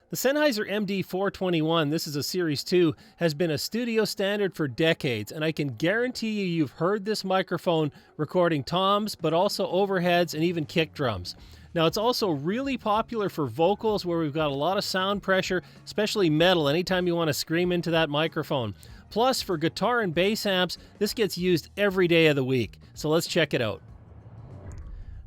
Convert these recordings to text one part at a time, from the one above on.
The Sennheiser MD421, this is a Series 2, has been a studio standard for decades, and I can guarantee you've heard this microphone recording toms, but also overheads and even kick drums. Now, it's also really popular for vocals where we've got a lot of sound pressure, especially metal, anytime you want to scream into that microphone. Plus, for guitar and bass amps, this gets used every day of the week. So let's check it out.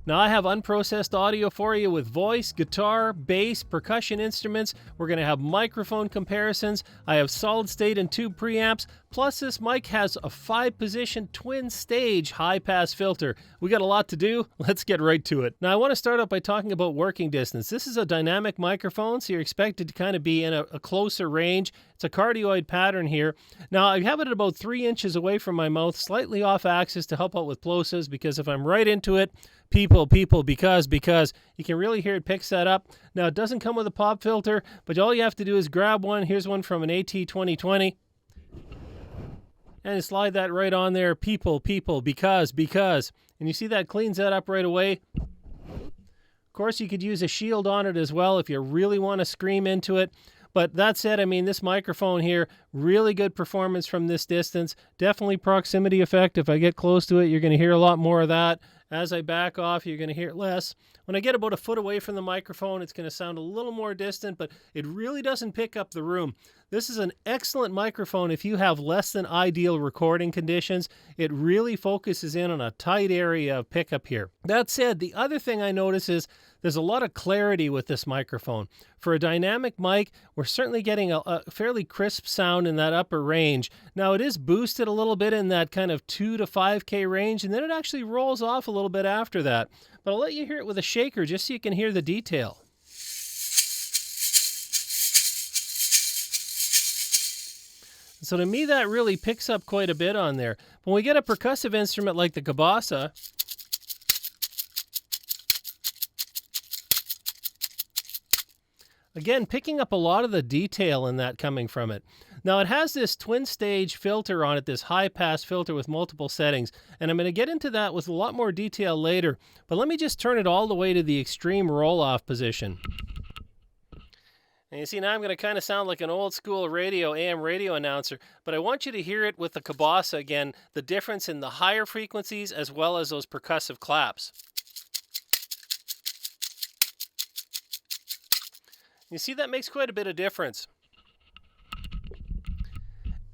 Now, I have unprocessed audio for you with voice, guitar, bass, percussion instruments. We're going to have microphone comparisons. I have solid state and tube preamps. Plus, this mic has a 5-position twin-stage high-pass filter. We got a lot to do. Let's get right to it. Now, I want to start out by talking about working distance. This is a dynamic microphone, so you're expected to kind of be in a closer range. It's a cardioid pattern here. Now, I have it at about 3 inches away from my mouth, slightly off axis to help out with plosives, because if I'm right into it, because you can really hear it picks that up. Now, it doesn't come with a pop filter, but all you have to do is grab one. Here's one from an AT2020. And slide that right on there. Because. And you see that cleans that up right away. Of course, you could use a shield on it as well if you really want to scream into it. But that said, I mean, this microphone here, really good performance from this distance. Definitely proximity effect. If I get close to it, you're going to hear a lot more of that. As I back off, you're going to hear it less. When I get about a foot away from the microphone, it's going to sound a little more distant, but it really doesn't pick up the room. This is an excellent microphone if you have less than ideal recording conditions. It really focuses in on a tight area of pickup here. That said, the other thing I notice is there's a lot of clarity with this microphone. For a dynamic mic, we're certainly getting a fairly crisp sound in that upper range. Now, it is boosted a little bit in that kind of 2 to 5K range, and then it actually rolls off a little bit after that. But I'll let you hear it with a shaker just so you can hear the detail. So to me, that really picks up quite a bit on there. When we get a percussive instrument like the cabasa, again, picking up a lot of the detail in that coming from it. Now, it has this twin-stage filter on it, this high-pass filter with multiple settings, and I'm going to get into that with a lot more detail later, but let me just turn it all the way to the extreme roll-off position. And you see, now I'm going to kind of sound like an old-school AM radio announcer, but I want you to hear it with the cabasa again, the difference in the higher frequencies as well as those percussive claps. You see, that makes quite a bit of difference.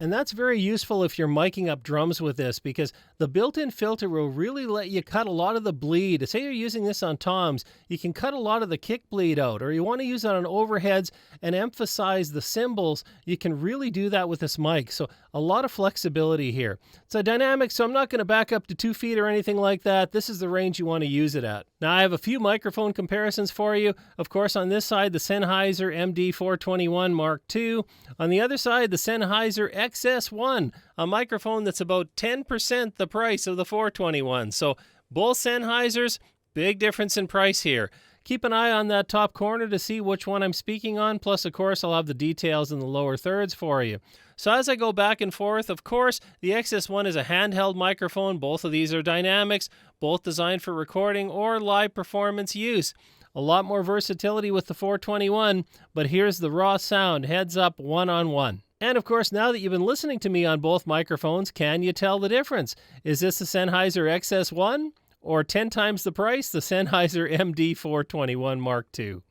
And that's very useful if you're miking up drums with this, because the built-in filter will really let you cut a lot of the bleed. Say you're using this on toms, you can cut a lot of the kick bleed out, or you want to use it on overheads and emphasize the cymbals, you can really do that with this mic. So a lot of flexibility here. It's a dynamic, so I'm not going to back up to 2 feet or anything like that. This is the range you want to use it at. Now, I have a few microphone comparisons for you. Of course, on this side, the Sennheiser MD421-II. On the other side, the Sennheiser XS1, a microphone that's about 10% the price of the 421. So both Sennheisers, big difference in price here. Keep an eye on that top corner to see which one I'm speaking on. Plus, of course, I'll have the details in the lower thirds for you. So as I go back and forth, of course, the XS1 is a handheld microphone. Both of these are dynamics, both designed for recording or live performance use. A lot more versatility with the 421, but here's the raw sound, heads up, one-on-one. And of course, now that you've been listening to me on both microphones, can you tell the difference? Is this the Sennheiser XS1 or 10 times the price, the Sennheiser MD421-II?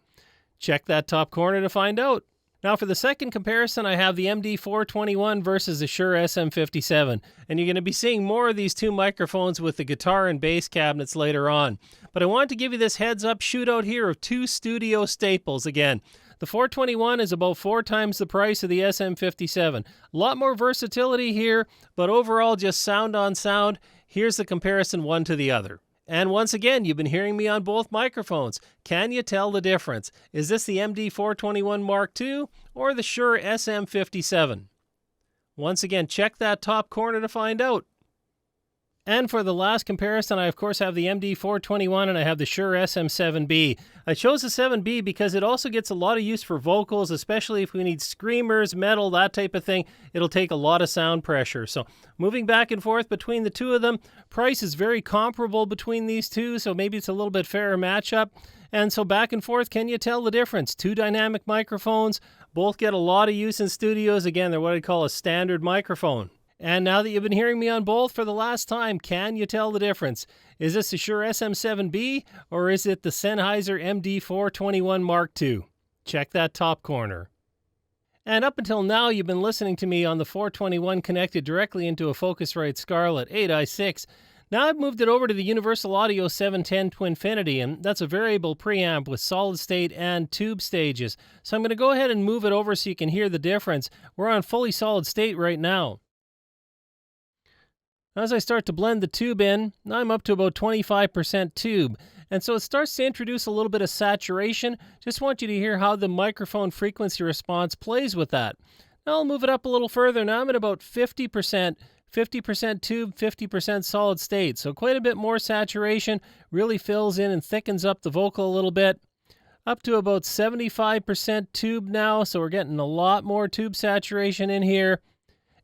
Check that top corner to find out. Now, for the second comparison, I have the MD421 versus the Shure SM57, and you're going to be seeing more of these two microphones with the guitar and bass cabinets later on. But I wanted to give you this heads-up shootout here of two studio staples again. The 421 is about 4 times the price of the SM57. A lot more versatility here, but overall just sound on sound. Here's the comparison one to the other. And once again, you've been hearing me on both microphones. Can you tell the difference? Is this the MD421-II or the Shure SM57? Once again, check that top corner to find out. And for the last comparison, I of course have the MD421 and I have the Shure SM7B. I chose the 7B because it also gets a lot of use for vocals, especially if we need screamers, metal, that type of thing. It'll take a lot of sound pressure. So moving back and forth between the two of them, price is very comparable between these two, so maybe it's a little bit fairer matchup. And so back and forth, can you tell the difference? Two dynamic microphones, both get a lot of use in studios. Again, they're what I call a standard microphone. And now that you've been hearing me on both for the last time, can you tell the difference? Is this a Shure SM7B or is it the Sennheiser MD421 Mark II? Check that top corner. And up until now, you've been listening to me on the 421 connected directly into a Focusrite Scarlett 8i6. Now I've moved it over to the Universal Audio 710 Twinfinity, and that's a variable preamp with solid state and tube stages. So I'm going to go ahead and move it over so you can hear the difference. We're on fully solid state right now. As I start to blend the tube in, I'm up to about 25% tube. And so it starts to introduce a little bit of saturation. Just want you to hear how the microphone frequency response plays with that. Now I'll move it up a little further. Now I'm at about 50% tube, 50% solid state. So quite a bit more saturation, really fills in and thickens up the vocal a little bit. Up to about 75% tube now, so we're getting a lot more tube saturation in here.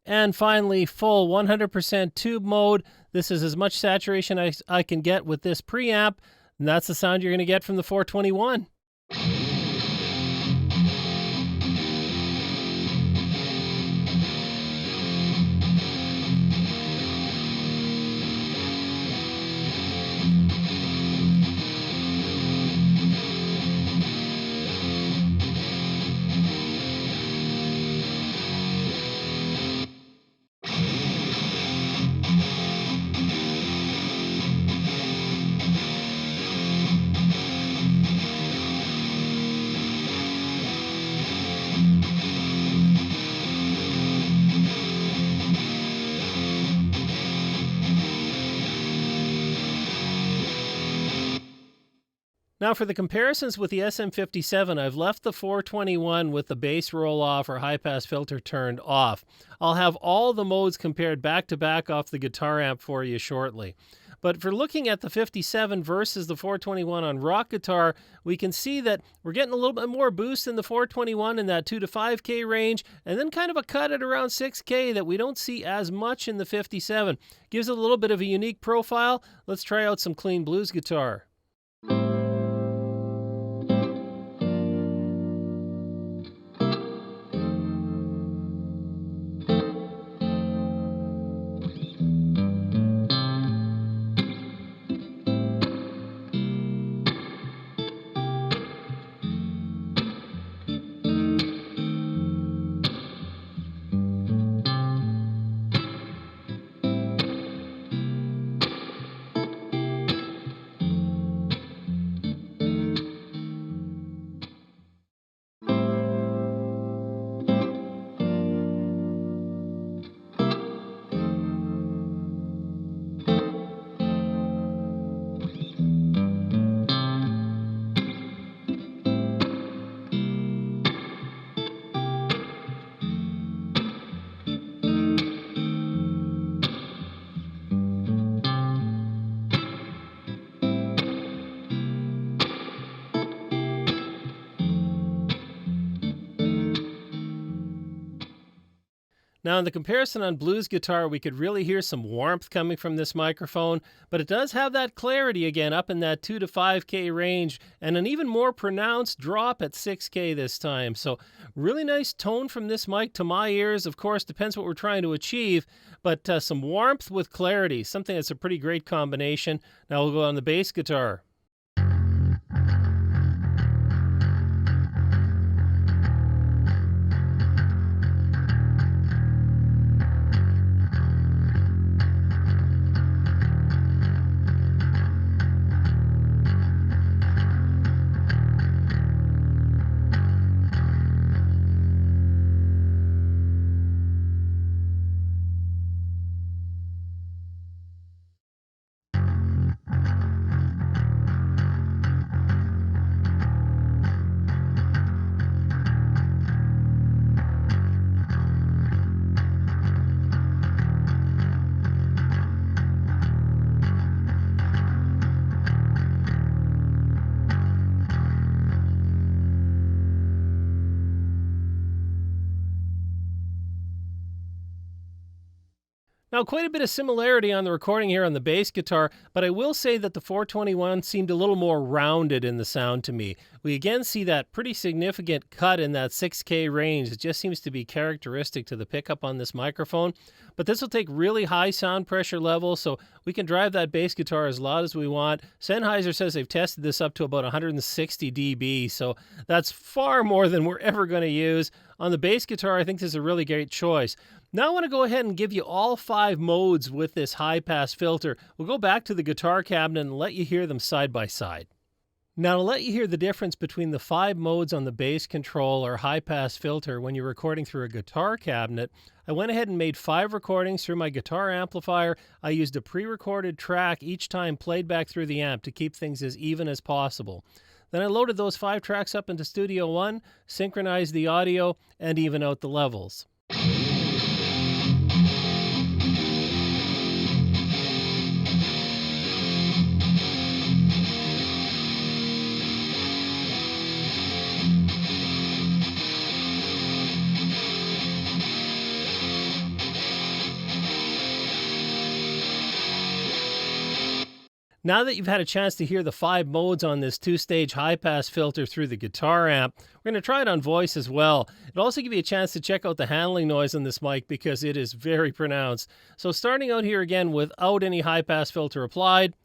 And finally, full 100% tube mode. This is as much saturation as I can get with this preamp, and that's the sound you're going to get from the 421. Now for the comparisons with the SM57, I've left the 421 with the bass roll-off or high-pass filter turned off. I'll have all the modes compared back-to-back off the guitar amp for you shortly. But for looking at the 57 versus the 421 on rock guitar, we can see that we're getting a little bit more boost in the 421 in that 2 to 5K range, and then kind of a cut at around 6K that we don't see as much in the 57. Gives it a little bit of a unique profile. Let's try out some clean blues guitar. Now, in the comparison on blues guitar, we could really hear some warmth coming from this microphone, but it does have that clarity again up in that 2 to 5K range and an even more pronounced drop at 6K this time. So really nice tone from this mic to my ears. Of course, depends what we're trying to achieve, but some warmth with clarity, something that's a pretty great combination. Now we'll go on the bass guitar. Now, quite a bit of similarity on the recording here on the bass guitar, but I will say that the 421 seemed a little more rounded in the sound to me. We again see that pretty significant cut in that 6K range. It just seems to be characteristic to the pickup on this microphone. But this will take really high sound pressure levels, so we can drive that bass guitar as loud as we want. Sennheiser says they've tested this up to about 160 dB, so that's far more than we're ever going to use. On the bass guitar, I think this is a really great choice. Now I want to go ahead and give you all 5 modes with this high-pass filter. We'll go back to the guitar cabinet and let you hear them side by side. Now, to let you hear the difference between the 5 modes on the bass control or high-pass filter when you're recording through a guitar cabinet, I went ahead and made 5 recordings through my guitar amplifier. I used a pre-recorded track each time played back through the amp to keep things as even as possible. Then I loaded those 5 tracks up into Studio One, synchronized the audio, and even out the levels. Now that you've had a chance to hear the 5 modes on this 2-stage high-pass filter through the guitar amp, we're going to try it on voice as well. It'll also give you a chance to check out the handling noise on this mic because it is very pronounced. So starting out here again without any high-pass filter applied.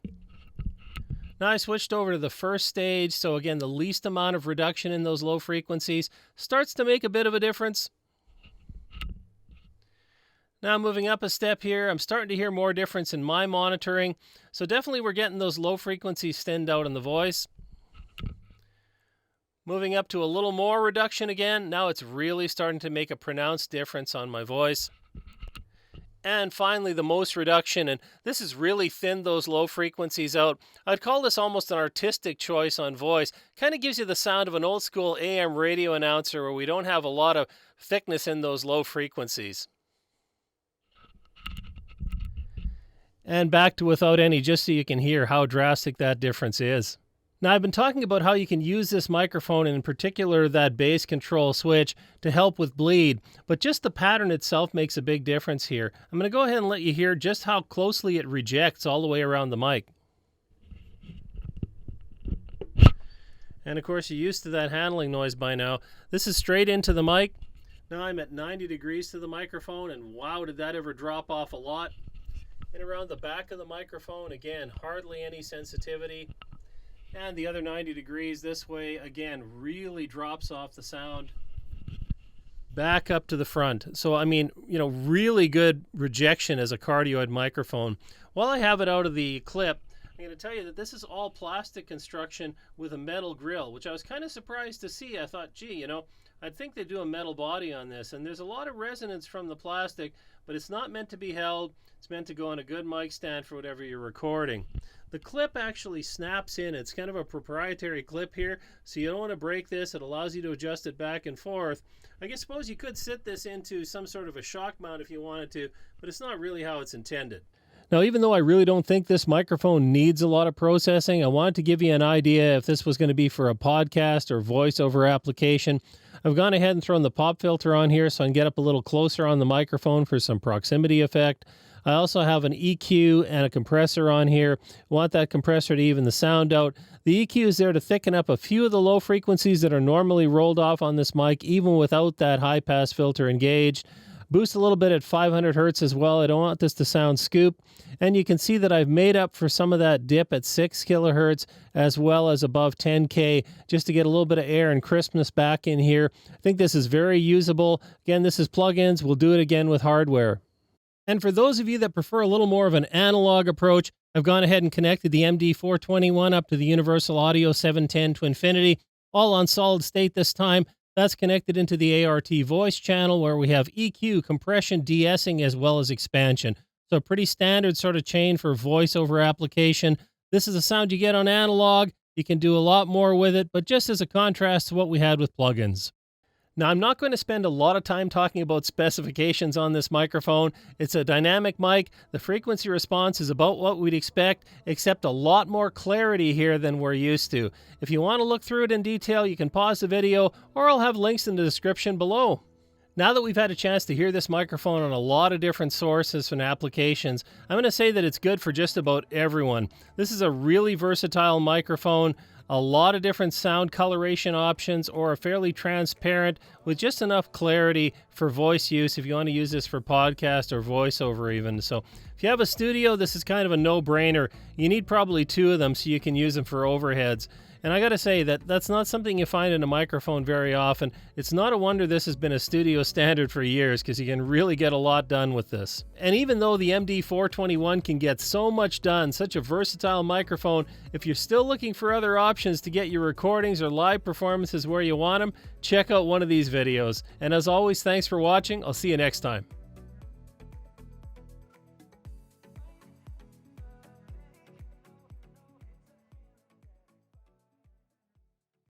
Now I switched over to the first stage, so again the least amount of reduction in those low frequencies starts to make a bit of a difference. Now moving up a step here, I'm starting to hear more difference in my monitoring. So definitely we're getting those low frequencies thinned out in the voice. Moving up to a little more reduction again. Now it's really starting to make a pronounced difference on my voice. And finally the most reduction, and this has really thinned those low frequencies out. I'd call this almost an artistic choice on voice. Kind of gives you the sound of an old school AM radio announcer where we don't have a lot of thickness in those low frequencies. And back to without any, just so you can hear how drastic that difference is. Now, I've been talking about how you can use this microphone, and in particular that bass control switch, to help with bleed, but just the pattern itself makes a big difference here. I'm going to go ahead and let you hear just how closely it rejects all the way around the mic. And of course, you're used to that handling noise by now. This is straight into the mic. Now I'm at 90 degrees to the microphone, and wow, did that ever drop off a lot. And around the back of the microphone, again, hardly any sensitivity. And the other 90 degrees this way, again, really drops off the sound. Back up to the front. So, I mean, really good rejection as a cardioid microphone. While I have it out of the clip, I'm going to tell you that this is all plastic construction with a metal grill, which I was kind of surprised to see. I thought, gee, I'd think they'd do a metal body on this. And there's a lot of resonance from the plastic, but it's not meant to be held. It's meant to go on a good mic stand for whatever you're recording. The clip actually snaps in. It's kind of a proprietary clip here, so you don't want to break this. It allows you to adjust it back and forth. I suppose you could sit this into some sort of a shock mount if you wanted to, but it's not really how it's intended. Now, even though I really don't think this microphone needs a lot of processing, I wanted to give you an idea if this was going to be for a podcast or voiceover application. I've gone ahead and thrown the pop filter on here so I can get up a little closer on the microphone for some proximity effect. I also have an EQ and a compressor on here. I want that compressor to even the sound out. The EQ is there to thicken up a few of the low frequencies that are normally rolled off on this mic, even without that high-pass filter engaged. Boost a little bit at 500 hertz as well. I don't want this to sound scoop. And you can see that I've made up for some of that dip at 6 kilohertz as well as above 10K just to get a little bit of air and crispness back in here. I think this is very usable. Again, this is plugins. We'll do it again with hardware. And for those of you that prefer a little more of an analog approach, I've gone ahead and connected the MD421 up to the Universal Audio 710 to Infinity, all on solid state this time. That's connected into the ART voice channel where we have EQ, compression, de-essing, as well as expansion. So pretty standard sort of chain for voiceover application. This is the sound you get on analog. You can do a lot more with it, but just as a contrast to what we had with plugins. Now, I'm not going to spend a lot of time talking about specifications on this microphone. It's a dynamic mic. The frequency response is about what we'd expect, except a lot more clarity here than we're used to. If you want to look through it in detail, you can pause the video, or I'll have links in the description below. Now that we've had a chance to hear this microphone on a lot of different sources and applications, I'm going to say that it's good for just about everyone. This is a really versatile microphone, a lot of different sound coloration options, or a fairly transparent with just enough clarity for voice use if you want to use this for podcast or voiceover even. So if you have a studio, this is kind of a no-brainer. You need probably 2 of them so you can use them for overheads. And I got to say that that's not something you find in a microphone very often. It's not a wonder this has been a studio standard for years, because you can really get a lot done with this. And even though the MD421 can get so much done, such a versatile microphone, if you're still looking for other options to get your recordings or live performances where you want them, check out one of these videos. And as always, thanks for watching. I'll see you next time.